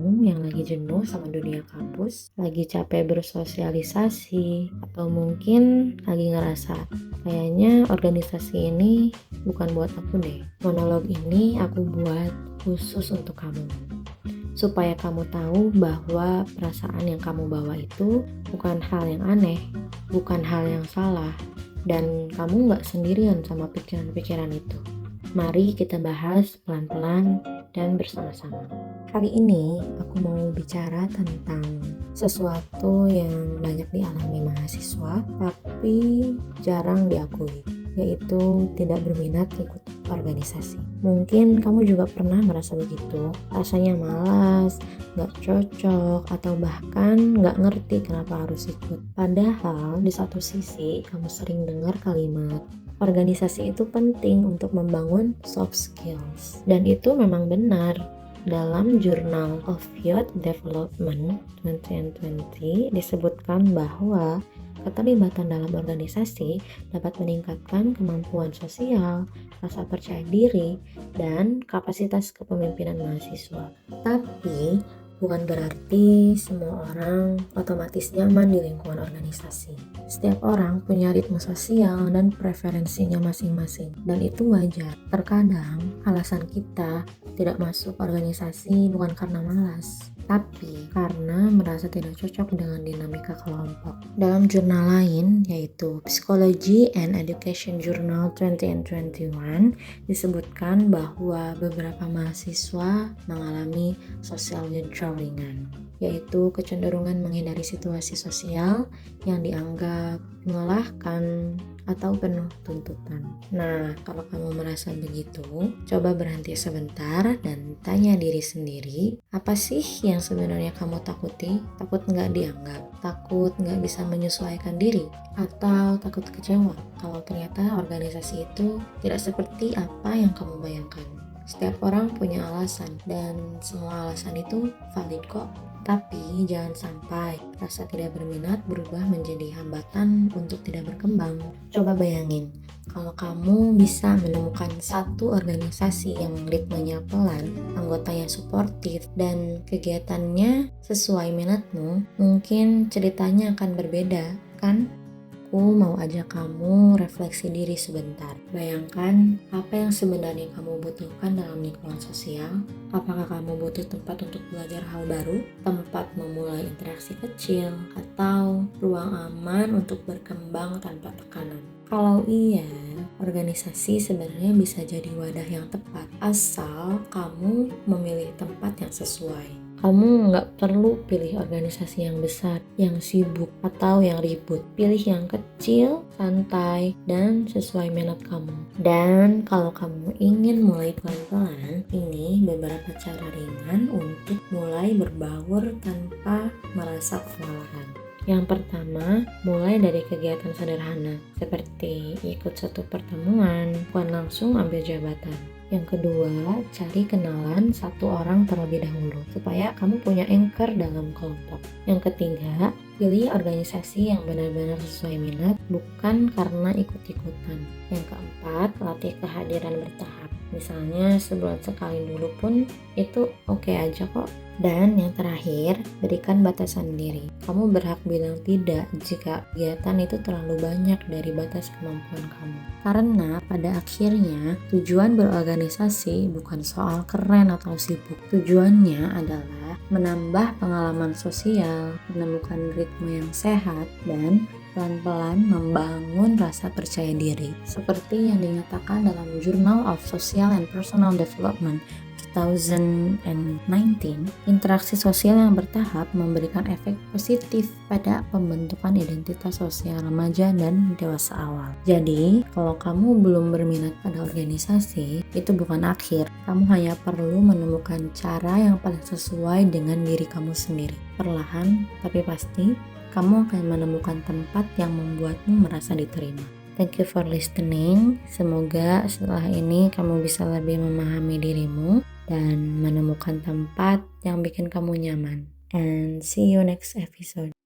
kamu yang lagi jenuh sama dunia kampus, lagi capek bersosialisasi, atau mungkin lagi ngerasa kayaknya organisasi ini bukan buat aku deh. Monolog ini aku buat khusus untuk kamu, supaya kamu tahu bahwa perasaan yang kamu bawa itu bukan hal yang aneh, bukan hal yang salah, dan kamu gak sendirian sama pikiran-pikiran itu. Mari kita bahas pelan-pelan dan bersama-sama. Kali ini aku mau bicara tentang sesuatu yang banyak dialami mahasiswa tapi jarang diakui, yaitu tidak berminat ikut organisasi. Mungkin kamu juga pernah merasa begitu, rasanya malas, gak cocok, atau bahkan gak ngerti kenapa harus ikut. Padahal di satu sisi kamu sering dengar kalimat organisasi itu penting untuk membangun soft skills, dan itu memang benar. Dalam Journal of Youth Development 2020 disebutkan bahwa keterlibatan dalam organisasi dapat meningkatkan kemampuan sosial, rasa percaya diri, dan kapasitas kepemimpinan mahasiswa. Tapi bukan berarti semua orang otomatis nyaman di lingkungan organisasi. Setiap orang punya ritme sosial dan preferensinya masing-masing, dan itu wajar. Terkadang alasan kita tidak masuk organisasi bukan karena malas, tapi karena merasa tidak cocok dengan dinamika kelompok. Dalam jurnal lain, yaitu Psychology and Education Journal 2021, disebutkan bahwa beberapa mahasiswa mengalami social withdrawal, yaitu kecenderungan menghindari situasi sosial yang dianggap melelahkan atau penuh tuntutan. Nah, kalau kamu merasa begitu, coba berhenti sebentar dan tanya diri sendiri, apa sih yang sebenarnya kamu takuti? Takut nggak dianggap? Takut nggak bisa menyesuaikan diri? Atau takut kecewa kalau ternyata organisasi itu tidak seperti apa yang kamu bayangkan? Setiap orang punya alasan, dan semua alasan itu valid kok. Tapi jangan sampai rasa tidak berminat berubah menjadi hambatan untuk tidak berkembang. Coba bayangin, kalau kamu bisa menemukan satu organisasi yang ritmenya pelan, anggotanya suportif, dan kegiatannya sesuai minatmu, mungkin ceritanya akan berbeda, kan? Aku mau ajak kamu refleksi diri sebentar. Bayangkan apa yang sebenarnya kamu butuhkan dalam lingkungan sosial. Apakah kamu butuh tempat untuk belajar hal baru, tempat memulai interaksi kecil, atau ruang aman untuk berkembang tanpa tekanan? Kalau iya, organisasi sebenarnya bisa jadi wadah yang tepat, asal kamu memilih tempat yang sesuai. Kamu nggak perlu pilih organisasi yang besar, yang sibuk, atau yang ribut. Pilih yang kecil, santai, dan sesuai minat kamu. Dan kalau kamu ingin mulai pelan-pelan, ini beberapa cara ringan untuk mulai berbaur tanpa merasa kewalahan. Yang pertama, mulai dari kegiatan sederhana, seperti ikut satu pertemuan, bukan langsung ambil jabatan. Yang kedua, cari kenalan satu orang terlebih dahulu, supaya kamu punya anchor dalam kelompok. Yang ketiga, pilih organisasi yang benar-benar sesuai minat, bukan karena ikut-ikutan. Yang keempat, latih kehadiran bertahap. Misalnya sebulan sekali dulu pun itu oke aja kok. Dan yang terakhir, berikan batasan diri. Kamu berhak bilang tidak jika kegiatan itu terlalu banyak dari batas kemampuan kamu. Karena pada akhirnya, tujuan berorganisasi bukan soal keren atau sibuk. Tujuannya adalah menambah pengalaman sosial, menemukan ritme yang sehat, dan pelan-pelan membangun rasa percaya diri. Seperti yang dinyatakan dalam Journal of Social and Personal Development 2019, interaksi sosial yang bertahap memberikan efek positif pada pembentukan identitas sosial remaja dan dewasa awal. Jadi, kalau kamu belum berminat pada organisasi, itu bukan akhir. Kamu hanya perlu menemukan cara yang paling sesuai dengan diri kamu sendiri. Perlahan, tapi pasti, kamu akan menemukan tempat yang membuatmu merasa diterima. Thank you for listening. Semoga setelah ini kamu bisa lebih memahami dirimu dan menemukan tempat yang bikin kamu nyaman. And see you next episode.